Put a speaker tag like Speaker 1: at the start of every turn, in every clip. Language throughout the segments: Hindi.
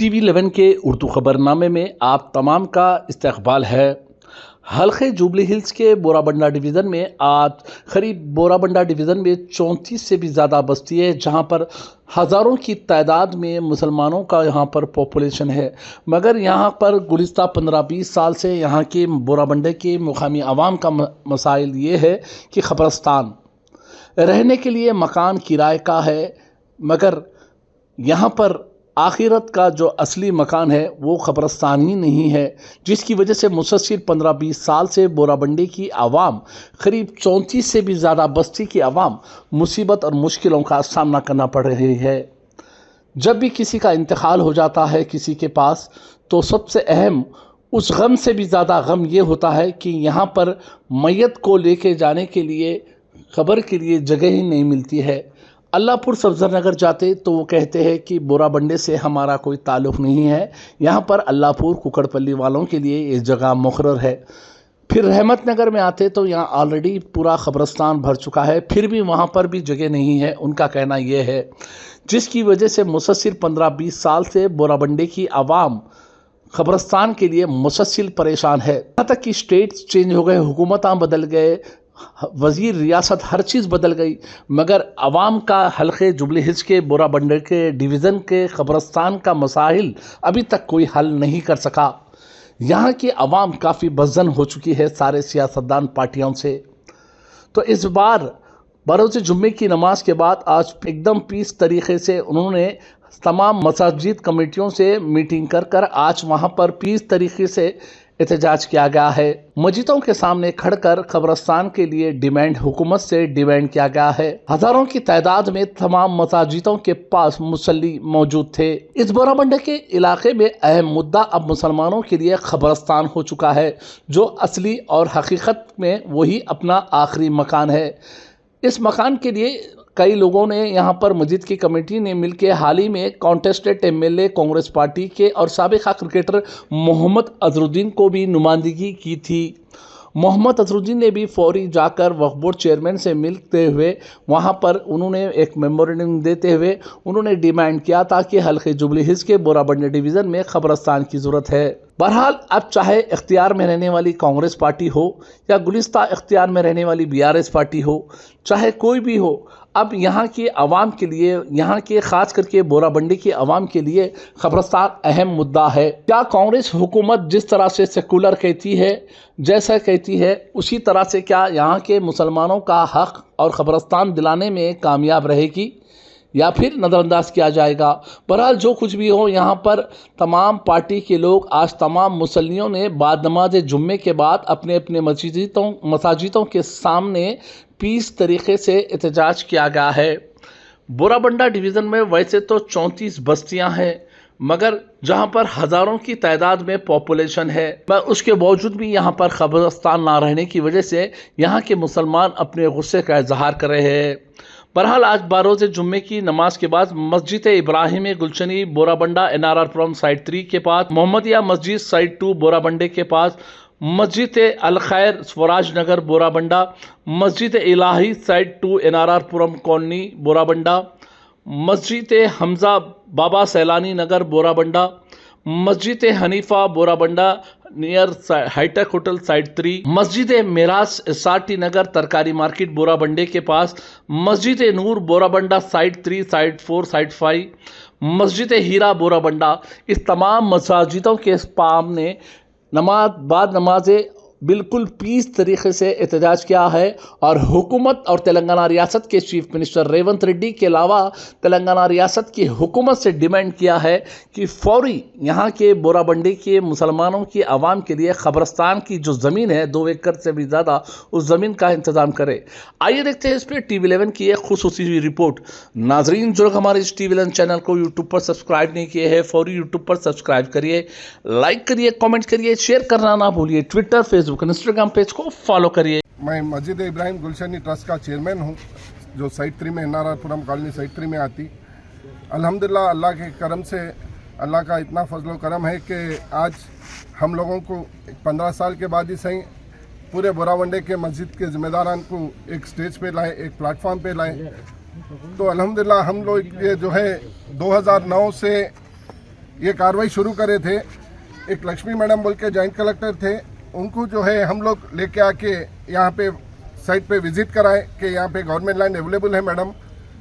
Speaker 1: TV11 के उर्दू खबरनामे में आप तमाम का इस्तकबाल है। हल्के जुबली हिल्स के बोराबंडा डिवीज़न में आज करीब बोराबंडा डिवीज़न में 34 से भी ज़्यादा बस्ती है, जहां पर हज़ारों की तादाद में मुसलमानों का यहां पर पॉपुलेशन है। मगर यहां पर गुज़िश्ता 15-20 साल से यहां के बोराबंडे के मुकामी आवाम का मसाइल ये है कि ख़बरस्तान रहने के लिए मकान किराए का है, मगर यहाँ पर आखिरत का जो असली मकान है वो ख़बरस्तान ही नहीं है, जिसकी वजह से मुसलसल 15-20 साल से बोराबंडे की आवाम, करीब 34 से भी ज़्यादा बस्ती की आवाम मुसीबत और मुश्किलों का सामना करना पड़ रही है। जब भी किसी का इंतकाल हो जाता है किसी के पास, तो सबसे अहम उस गम से भी ज़्यादा गम ये होता है कि यहाँ पर मैयत को लेके जाने के लिए, ख़बर के लिए जगह ही नहीं मिलती है। अल्लाहपुर सब्ज़रनगर जाते तो वो कहते हैं कि बोराबंडे से हमारा कोई ताल्लुक़ नहीं है, यहाँ पर अल्लाहपुर कुकड़पल्ली वालों के लिए ये जगह मुकर्रर है। फिर रहमत नगर में आते तो यहाँ ऑलरेडी पूरा ख़बरस्तान भर चुका है, फिर भी वहाँ पर भी जगह नहीं है। उनका कहना ये है, जिसकी वजह से मुसलसल 15-20 साल से बोराबंडे की आवाम ख़बरस्तान के लिए मुसलसल परेशान है। यहाँ तक कि स्टेट्स चेंज हो गए, हुकूमतां बदल गए, वज़ीर रियासत, हर चीज़ बदल गई, मगर आवाम का हल्के जुबली हिल्स के बोराबंडे के डिवीज़न के ख़बरस्तान का मसाइल अभी तक कोई हल नहीं कर सका। यहाँ की आवाम काफ़ी बज़न हो चुकी है सारे सियासतदान पार्टियों से। तो इस बार बरोज़ जुम्मे की नमाज के बाद आज एकदम पीस तरीक़े से उन्होंने तमाम मसाजिद कमेटियों से मीटिंग कर आज वहाँ पर पीस तरीक़े से एहतजाज किया गया है। मस्जिदों के सामने खड़कर ख़बरस्तान के लिए डिमांड हुकूमत से डिमांड किया गया है। हज़ारों की तादाद में तमाम मसाजिदों के पास मुसल्ली मौजूद थे। इस बोराबंडे के इलाके में अहम मुद्दा अब मुसलमानों के लिए ख़बरस्तान हो चुका है, जो असली और हकीकत में वही अपना आखिरी मकान है। इस मकान के लिए कई लोगों ने यहाँ पर मस्जिद की कमेटी ने मिलकर हाल ही में कॉन्टेस्टेड MLA कांग्रेस पार्टी के और साबिक़ा क्रिकेटर मोहम्मद अजहरुद्दीन को भी नुमाइंदगी की थी। मोहम्मद अजहरुद्दीन ने भी फौरी जाकर वक्फ बोर्ड चेयरमैन से मिलते हुए वहाँ पर उन्होंने एक मेमोरेंडम देते हुए उन्होंने डिमांड किया था कि हल्के जुबली हिल्स के बोराबंडे डिवीज़न में ख़बरस्तान की ज़रूरत है। बहरहाल अब चाहे इख्तियार में रहने वाली कांग्रेस पार्टी हो या गुलिस्ता इख्तियार में रहने वाली BRS पार्टी हो, चाहे कोई भी हो, अब यहाँ की आवाम के लिए, यहाँ के ख़ास करके बोराबंडे की आवाम के लिए ख़बरस्तान अहम मुद्दा है। क्या कांग्रेस हुकूमत जिस तरह से सेकुलर कहती है, जैसा कहती है, उसी तरह से क्या यहाँ के मुसलमानों का हक़ और ख़बरस्तान दिलाने में कामयाब रहेगी या फिर नज़रअंदाज किया जाएगा? बहरहाल जो कुछ भी हो, यहाँ पर तमाम पार्टी के लोग, आज तमाम मुसल्लियों ने बाद नमाज जुम्मे के बाद अपने अपने मसाजिदों के सामने पीस तरीक़े से एहतजाज किया गया है। बोराबंडा डिवीज़न में वैसे तो 34 बस्तियाँ हैं, मगर जहाँ पर हज़ारों की तादाद में पॉपुलेशन है, पर उसके बावजूद भी यहाँ पर ख़बरस्तान ना रहने की वजह से यहाँ के मुसलमान अपने गुस्से का इजहार कर रहे हैं। बहरहाल आज बरोज़ जुम्मे की नमाज के बाद मस्जिद इब्राहिम गुलशनी बोराबंडा NRR पुरम साइड 3 के पास, मोहम्मदिया मस्जिद साइड 2 बोराबंडे के पास, मस्जिद अल खैर Swaraj Nagar Borabanda, Masjid Ilahi side 2 NRR Puram colony Borabanda, Masjid Hamza Baba Sailani Nagar Borabanda, Masjid Hanifa Borabanda near hitech hotel side 3, Masjid Meraj SRT नगर तरकारी मार्केट बोराबंडे के पास, मस्जिद नूर बोराबंडा साइड 3, साइड 4, साइड 5, मस्जिद हीरा बोराबंडा। इस तमाम मसाजिदों के सामने बाद नमाज़ें बिल्कुल पीस तरीक़े से एहतजाज किया है और हुकूमत और तेलंगाना रियासत के चीफ मिनिस्टर रेवंत रेड्डी के अलावा तेलंगाना रियासत की हुकूमत से डिमांड किया है कि फौरी यहाँ के बोराबंडे के मुसलमानों की आवाम के लिए ख़बरस्तान की जो ज़मीन है 2 एकड़ से भी ज़्यादा, उस ज़मीन का इंतज़ाम करे। आइए देखते हैं इस पर TV11 की एक खुसूसी रिपोर्ट। नाजरीन, जो हमारे इस TV11 चैनल को यूट्यूब पर सब्सक्राइब नहीं किए हैं, फौरी यूट्यूब पर सब्सक्राइब करिए, लाइक करिए, कॉमेंट करिए, शेयर करना ना भूलिए, ट्विटर, फेसबुक, इंस्टाग्राम पेज को फॉलो करिए।
Speaker 2: मैं मस्जिद इब्राहिम गुलशनी ट्रस्ट का चेयरमैन हूँ, जो साइड 3 में NRR पुरम कॉलोनी साइड 3 में आती। अल्हम्दुलिल्लाह, अल्लाह के करम से, अल्लाह का इतना फजल करम है कि आज हम लोगों को 15 साल के बाद ही सही पूरे बोराबंडे के मस्जिद के ज़िम्मेदारान को एक स्टेज पे लाए, एक प्लेटफॉर्म पे लाए। तो अल्हम्दुलिल्लाह हम लोग ये जो है 2009 से ये कार्रवाई शुरू करे थे। एक लक्ष्मी मैडम बोल के जॉइंट कलेक्टर थे, उनको जो है हम लोग लेके आके यहाँ पे साइट पे विजिट कराए कि यहाँ पे गवर्नमेंट लैंड अवेलेबल है मैडम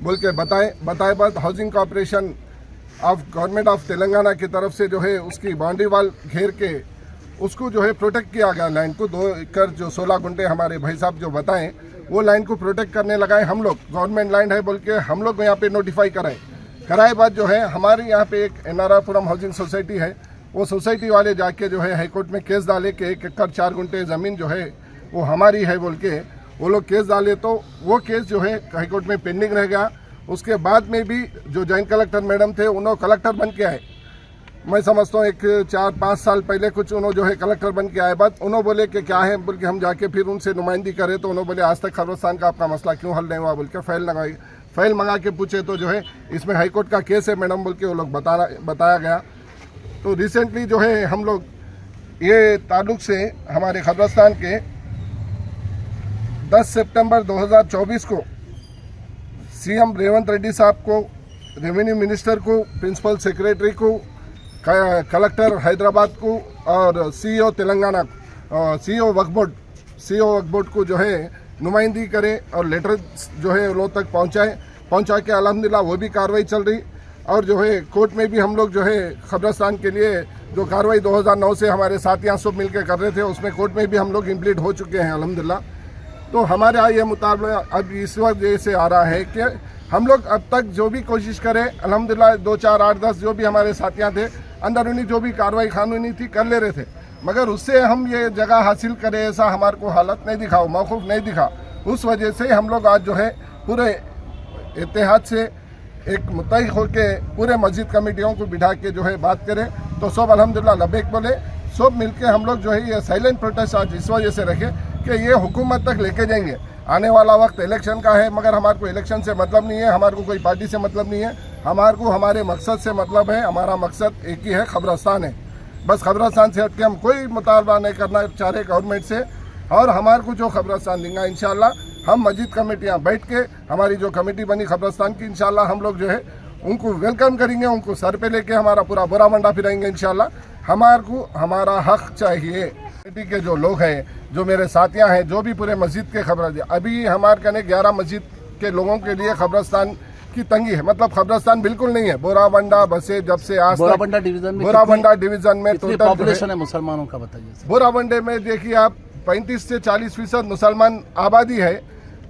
Speaker 2: बोल के बताए बाद housing corporation of government of Telangana की तरफ से जो है उसकी बाउंड्री वाल घेर के उसको जो है प्रोटेक्ट किया गया लैंड को। 2 एकड़ जो 16 गुंटे हमारे भाई साहब जो बताएं वो लैंड को प्रोटेक्ट करने लगाए हम लोग। गवर्नमेंट लैंड है बोल के हम लोग यहाँ पे नोटिफाई कराए बाद जो है हमारे यहाँ पे एक NRRपुरम हाउसिंग सोसाइटी है, वो सोसाइटी वाले जाके जो है हाईकोर्ट में केस डाले कि 1 एकड़ 4 गुंटे ज़मीन जो है वो हमारी है बोल के वो लोग केस डाले। तो वो केस जो है हाईकोर्ट में पेंडिंग रह गया। उसके बाद में भी जो जॉइंट कलेक्टर मैडम थे उन्होंने कलेक्टर बन के आए। मैं समझता हूँ एक 4-5 साल पहले कुछ उन्होंने जो है कलेक्टर बन के आए बाद उन्होंने बोले कि क्या है बोल के हम जाके फिर उनसे नुमाइंदी करें तो उन्होंने बोले आज तक खबरस्तान का आपका मसला क्यों हल नहीं हुआ बोल के फाइल मंगा के पूछे तो जो है इसमें हाईकोर्ट का केस है मैडम बोल के वो लोग बताया गया। तो रिसेंटली जो है हम लोग ये ताल्लुक से हमारे खबरस्तान के 10 सितंबर 2024 को सीएम रेवंत रेड्डी साहब को, रेवेन्यू मिनिस्टर को, प्रिंसिपल सेक्रेटरी को, कलेक्टर हैदराबाद को और सीईओ तेलंगाना सीईओ वक्फ बोर्ड को जो है नुमाइंदी करे और लेटर जो है लोग तक पहुंचा के अल्हम्दुलिल्लाह वो भी कार्रवाई चल रही। और जो है कोर्ट में भी हम लोग जो है खबरस्तान के लिए जो कार्रवाई 2009 से हमारे साथियाँ सब मिलकर कर रहे थे उसमें कोर्ट में भी हम लोग इम्प्लीट हो चुके हैं अल्हम्दुलिल्लाह। तो हमारे यहाँ ये मुताबिक अब इस वक्त जैसे आ रहा है कि हम लोग अब तक जो भी कोशिश करें अल्हम्दुलिल्लाह 2, 4, 8, 10 जो भी हमारे साथियाँ थे अंदरूनी जो भी कार्रवाई कानूनी थी कर ले रहे थे, मगर उससे हम ये जगह हासिल करें ऐसा हमारे को हालत नहीं दिखा, मौकूफ नहीं दिखा। उस वजह से हम लोग आज जो है पूरे इत्तेहाद से एक मुत्तहिद होकर पूरे मस्जिद कमेटियों को बिठा के जो है बात करें तो सब अल्हम्दुलिल्लाह लबैक बोले। सब मिलके हम लोग जो है ये साइलेंट प्रोटेस्ट आज इस वजह से रखे कि ये हुकूमत तक लेके जाएंगे। आने वाला वक्त इलेक्शन का है, मगर हमारे को इलेक्शन से मतलब नहीं है, हमारे को कोई पार्टी से मतलब नहीं है, हमारे को हमारे मकसद से मतलब है। हमारा मकसद एक ही है, खबरस्तान है। बस खबरस्तान से हट के हम कोई मुतालबा नहीं करना चाह रहे गवर्नमेंट से। और हमारे को जो खबरस्तान देंगे इंशाल्लाह हम मस्जिद कमेटियाँ बैठ के हमारी जो कमेटी बनी खबरस्तान की इंशाल्लाह हम लोग जो है उनको वेलकम करेंगे, उनको सर पे लेके हमारा पूरा बोरा मंडा फिराएंगे इंशाल्लाह। हमारे को हमारा हक चाहिए। कमेटी के जो लोग हैं, जो मेरे साथियां हैं, जो भी पूरे मस्जिद के खबर, अभी हमारे कने 11 मस्जिद के लोगों के लिए खबरस्तान की तंगी है, मतलब खबरस्तान बिल्कुल नहीं है। बोराबंडा बसे जब से आज
Speaker 1: बोराबंडा डिवीजन में
Speaker 2: टोटल
Speaker 1: पॉपुलेशन है मुसलमानों का बताइए।
Speaker 2: बोराबंडे में देखिए आप 35 से 40% मुसलमान आबादी है,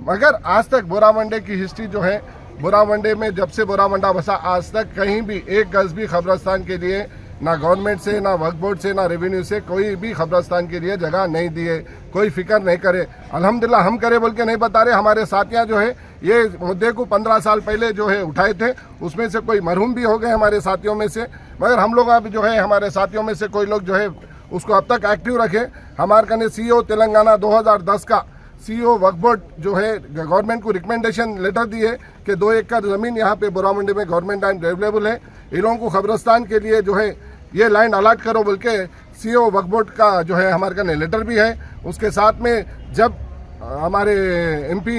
Speaker 2: मगर आज तक बोराबंडे की हिस्ट्री जो है, बोराबंडे में जब से बोराबंडा बसा आज तक कहीं भी एक गज भी खबरस्तान के लिए ना गवर्नमेंट से, ना वक्फ बोर्ड से, ना रेवेन्यू से कोई भी खबरस्तान के लिए जगह नहीं दिए, कोई फिक्र नहीं करे। अल्हम्दुलिल्लाह हम करे बोल के नहीं बता रहे, हमारे साथियाँ जो है ये मुद्दे को 15 साल पहले जो है उठाए थे, उसमें से कोई मरहूम भी हो गए हमारे साथियों में से, मगर हम लोग अब जो है हमारे साथियों में से कोई लोग जो है उसको अब तक एक्टिव रखे। हमारे कने सीईओ तेलंगाना 2010 का सीईओ वक्फ बोर्ड जो है गवर्नमेंट को रिकमेंडेशन लेटर दिए कि 2 एकड़ ज़मीन यहाँ पे बोराबंडे में गवर्नमेंट लैंड अवेलेबल है, इन लोगों को खबरस्तान के लिए जो है ये लैंड अलाट करो बोल के सीईओ वक्फ बोर्ड का जो है हमारे कने लेटर भी है। उसके साथ में जब हमारे एमपी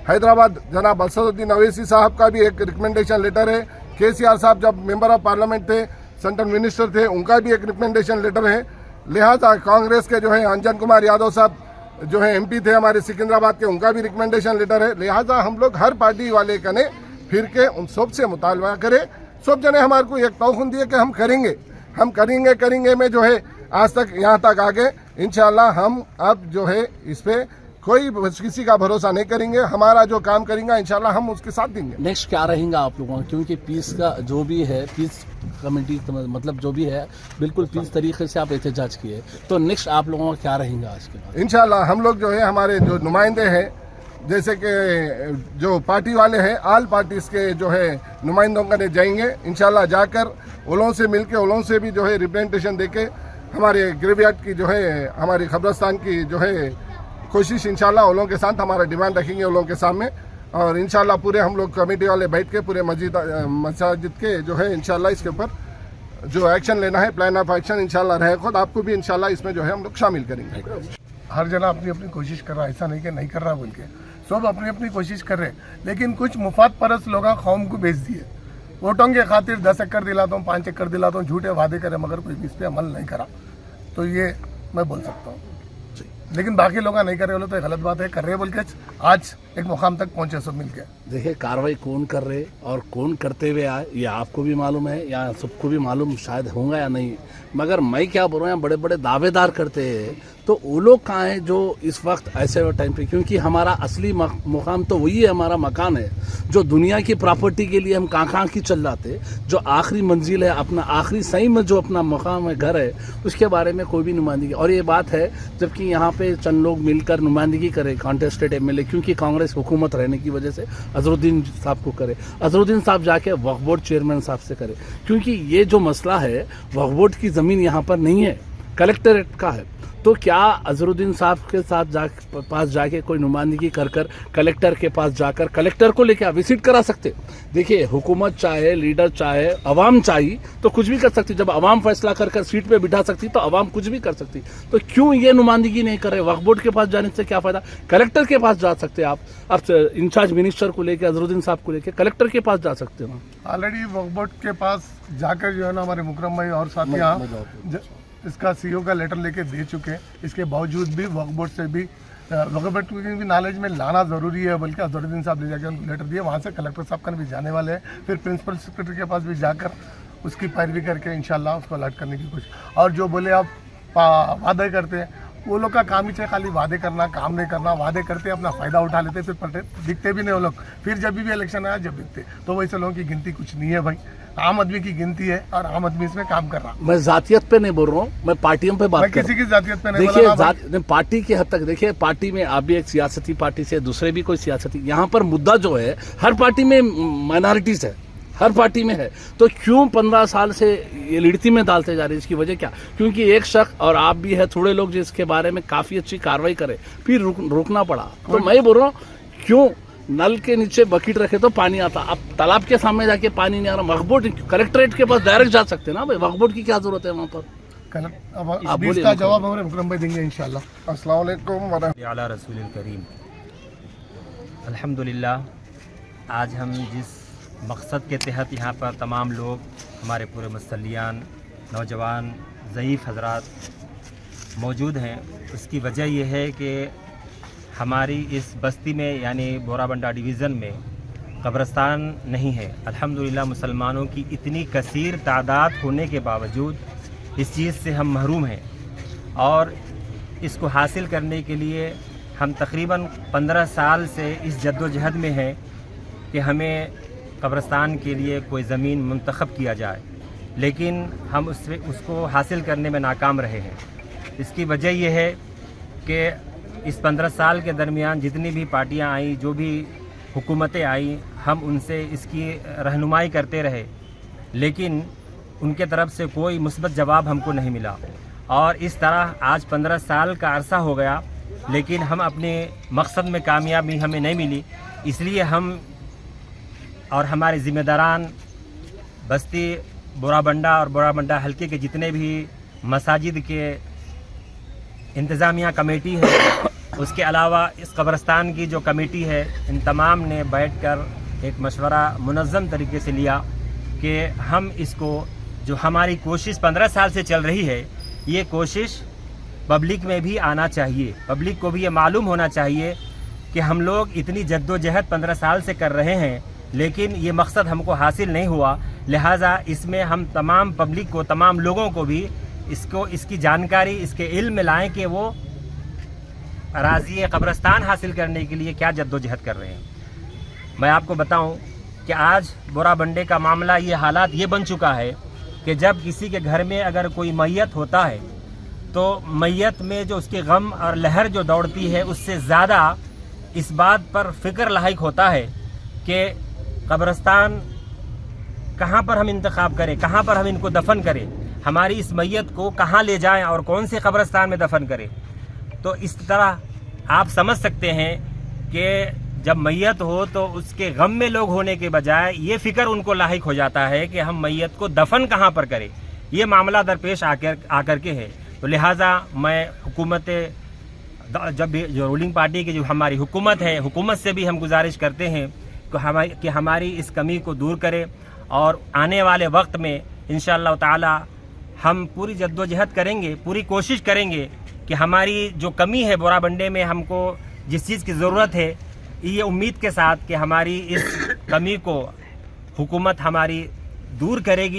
Speaker 2: हैदराबाद जनाब असदुद्दीन अवैसी साहब का भी एक रिकमेंडेशन लेटर है। केसीआर साहब जब मेंबर ऑफ पार्लियामेंट थे, सेंट्रल मिनिस्टर थे, उनका भी एक रिकमेंडेशन लेटर है। लिहाजा कांग्रेस के जो है अंजन कुमार यादव साहब जो है एमपी थे हमारे सिकंदराबाद के, उनका भी रिकमेंडेशन लेटर है। लिहाजा हम लोग हर पार्टी वाले कने फिर के उन सब से मुतालबा करें। सब जने हमारे को एक तौखुन दिए कि हम करेंगे में जो है आज तक यहाँ तक आ गए। इंशाल्लाह हम अब जो है इस पे कोई किसी का भरोसा नहीं करेंगे, हमारा जो काम करेंगे इंशाल्लाह हम उसके साथ देंगे।
Speaker 1: नेक्स्ट क्या रहेगा आप लोगों का, क्योंकि पीस का जो भी है, पीस कमेटी मतलब जो भी है बिल्कुल पीस तरीके से आप एहतजाज किए, तो नेक्स्ट आप लोगों का क्या रहेगा आज के बाद?
Speaker 2: इंशाल्लाह हम लोग जो है हमारे जो नुमाइंदे हैं, जैसे कि जो पार्टी वाले हैं, ऑल पार्टीज के जो है नुमाइंदों का जाएंगे इंशाल्लाह, जाकर उलों से मिल के उलों से भी जो है रिप्रेजेंटेशन देके हमारे ग्रेवयार्ड की जो है हमारी खबरस्तान की जो है कोशिश इंशाल्लाह उलों के साथ हमारा डिमांड रखेंगे उलों के सामने। और इंशाल्लाह पूरे हम लोग कमेटी वाले बैठ के पूरे मस्जिद के जो है इंशाल्लाह इसके ऊपर जो एक्शन लेना है, प्लान ऑफ एक्शन इंशाल्लाह रहे। खुद आपको भी इंशाल्लाह इसमें जो है हम लोग शामिल करेंगे।
Speaker 3: हर जना अपनी अपनी कोशिश कर रहा है, ऐसा नहीं कि नहीं कर रहा बोल के, सब अपनी अपनी कोशिश कर रहे हैं, लेकिन कुछ मुफाद परस्त लोग कौम को बेच दिए। वोटों के खातिर 10 एकड़ दिलाता हूँ, 5 एकड़ दिलाता हूँ, झूठे वादे करे मगर कोई भी इस पर अमल नहीं करा, तो ये मैं बोल सकता हूँ। लेकिन बाकी लोग नहीं कर रहे बोले तो गलत बात है, कर रहे बोल के आज एक मुकाम तक पहुंचे सब मिलके।
Speaker 1: देखिए कार्रवाई कौन कर रहे और कौन करते हुए आए ये आपको भी मालूम है या सबको भी मालूम शायद होगा या नहीं, मगर मैं क्या बोल रहा हूँ, बड़े बड़े दावेदार करते हैं तो वो लोग कहाँ हैं जो इस वक्त ऐसे टाइम पे, क्योंकि हमारा असली मुकाम तो वही है, हमारा मकान है जो दुनिया की प्रॉपर्टी के लिए हम कहाँ की चल जाते, जो आखिरी मंजिल है, अपना आखिरी सही में जो अपना मकाम है, घर है, उसके बारे में कोई भी नुमाइंदगी। और ये बात है जबकि यहाँ पे चंद लोग मिलकर नुमाइंदगी करे कॉन्टेस्टेड एमएलए, क्योंकि कांग्रेस हुकूमत रहने की वजह से अजहरुद्दीन साहब को करे, अजहरुद्दीन साहब जाके वक्फ बोर्ड चेयरमैन साहब से करे, क्योंकि ये जो मसला है वक्फ बोर्ड की ज़मीन यहाँ पर नहीं है, कलेक्टरेट का है। तो क्या अजहरुद्दीन साहब के साथ पास जाके कोई नुमाइंदगी कर कलेक्टर के पास जाकर कलेक्टर को लेकर विजिट करा सकते? देखिए हुकूमत चाहे, लीडर चाहे, अवाम चाहिए तो कुछ भी कर सकती, जब अवाम फैसला कर सीट पे बिठा सकती तो अवाम कुछ भी कर सकती। तो क्यों ये नुमाइंदगी नहीं कर रहे? वक्फ बोर्ड के पास जाने से क्या फ़ायदा? कलेक्टर के पास जा सकते आप इंचार्ज मिनिस्टर को लेकर, अजहरुद्दीन साहब को लेकर कलेक्टर के पास जा सकते हो।
Speaker 3: ऑलरेडी वक्फ बोर्ड के पास जाकर जो है ना हमारे मुकरम भाई और साथियाँ इसका सीईओ का लेटर लेके दे चुके हैं। इसके बावजूद भी वक्फ बोर्ड से भी वक्फ बोर्ड की भी नॉलेज में लाना ज़रूरी है, बल्कि अजहरुद्दीन साहब ले जाकर लेटर दिए, वहाँ से कलेक्टर साहब का भी जाने वाले हैं, फिर प्रिंसिपल सेक्रेटरी के पास भी जाकर उसकी पैरवी करके इंशाल्लाह उसको अलर्ट करने की कोशिश। और जो बोले आप वादे करते हैं, वो लोग का काम ही चाहिए खाली वादे करना, काम नहीं करना। वादे करते अपना फ़ायदा उठा लेते, फिर दिखते भी नहीं वो लोग, फिर जब भी इलेक्शन आया जब दिखते। तो वैसे लोगों की गिनती कुछ नहीं है भाई, आम आदमी की गिनती है और आम आदमी इसमें काम कर रहा।
Speaker 1: मैं जातियत पे नहीं बोल रहा हूँ, मैं पार्टियों पे बात कर रहा हूँ।
Speaker 3: किसी की जातियत पे नहीं
Speaker 1: देखिए पार्टी की हद तक देखिए, पार्टी में आप भी एक सियासती पार्टी से, दूसरे भी कोई सियासती, यहाँ पर मुद्दा जो है हर पार्टी में माइनॉरिटीज है, हर पार्टी में है, तो क्यों 15 साल से ये लिड़ती में डालते जा रहे हैं? इसकी वजह क्या? क्योंकि एक शख्स और आप भी है, थोड़े लोग जिसके बारे में काफ़ी अच्छी कार्रवाई करे, फिर रोकना पड़ा। तो मैं बोल रहा हूँ क्यों नल के नीचे बकेट रखे तो पानी आता, अब तालाब के सामने जाके पानी नहीं आ रहा। वक्फ बोर्ड कलेक्टरेट के पास डायरेक्ट जा सकते ना भाई, वक्फ बोर्ड की क्या जरूरत है वहाँ पर?
Speaker 3: अब इसका जवाब हमारे मुकरम भाई देंगे इंशाल्लाह।
Speaker 2: अस्सलाम वालेकुम
Speaker 4: अला रसूल करीम। अल्हम्दुलिल्लाह, आज हम जिस मकसद के तहत यहाँ पर तमाम लोग, हमारे पूरे मुसल्लियान, नौजवान, ज़ईफ़ हज़रात मौजूद हैं, उसकी वजह यह है कि हमारी इस बस्ती में यानी बोराबंडा डिवीज़न में कब्रस्तान नहीं है। अल्हम्दुलिल्लाह मुसलमानों की इतनी कसीर तादाद होने के बावजूद इस चीज़ से हम महरूम हैं, और इसको हासिल करने के लिए हम तकरीबन 15 साल से इस जद्दोजहद में हैं कि हमें कब्रस्तान के लिए कोई ज़मीन मुंतखब किया जाए, लेकिन हम उसको हासिल करने में नाकाम रहे हैं। इसकी वजह यह है कि इस 15 साल के दरमियान जितनी भी पार्टियां आई, जो भी हुकूमतें आई, हम उनसे इसकी रहनुमाई करते रहे, लेकिन उनके तरफ से कोई मुस्बत जवाब हमको नहीं मिला। और इस तरह आज 15 साल का अरसा हो गया, लेकिन हम अपने मकसद में कामयाबी हमें नहीं मिली। इसलिए हम और हमारे ज़िम्मेदारान बस्ती बोराबंडा और बोराबंडा हल्के के जितने भी मसाजिद के इंतज़ामिया कमेटी है, उसके अलावा इस कब्रस्तान की जो कमेटी है, इन तमाम ने बैठकर एक मशवरा मुनज़्ज़म तरीके से लिया कि हम इसको, जो हमारी कोशिश 15 साल से चल रही है, ये कोशिश पब्लिक में भी आना चाहिए। पब्लिक को भी ये मालूम होना चाहिए कि हम लोग इतनी जद्दोजहद 15 साल से कर रहे हैं, लेकिन ये मकसद हमको हासिल नहीं हुआ। लिहाजा इसमें हम तमाम पब्लिक को, तमाम लोगों को भी इसकी जानकारी, इसके इल्म में लाएँ कि वो अराज़ी कब्रस्तान हासिल करने के लिए क्या जद्दोजहद कर रहे हैं। मैं आपको बताऊं कि आज बोराबंडे का मामला, ये हालात ये बन चुका है कि जब किसी के घर में अगर कोई मैयत होता है, तो मैयत में जो उसके गम और लहर जो दौड़ती है, उससे ज़्यादा इस बात पर फ़िक्र लायक होता है कि कब्रस्तान कहाँ पर हम इंतखाब करें, कहाँ पर हम इनको दफन करें, हमारी इस मैयत को कहाँ ले जाएं और कौन से कब्रस्तान में दफन करें। तो इस तरह आप समझ सकते हैं कि जब मैयत हो तो उसके गम में लोग होने के बजाय ये फ़िक्र उनको लायक हो जाता है कि हम मैयत को दफन कहाँ पर करें। ये मामला दरपेश आकर के है। तो लिहाजा मैं हुकूमत, जब भी जो रूलिंग पार्टी की जो हमारी हुकूमत है, हुकूमत से भी हम गुजारिश करते हैं कि हमारी इस कमी को दूर करे और आने वाले वक्त में इंशाअल्लाह ताला हम पूरी जद्दोजहद करेंगे, पूरी कोशिश करेंगे कि हमारी जो कमी है बोराबंडे में, हमको जिस चीज़ की ज़रूरत है, ये उम्मीद के साथ कि हमारी इस कमी को हुकूमत हमारी दूर करेगी।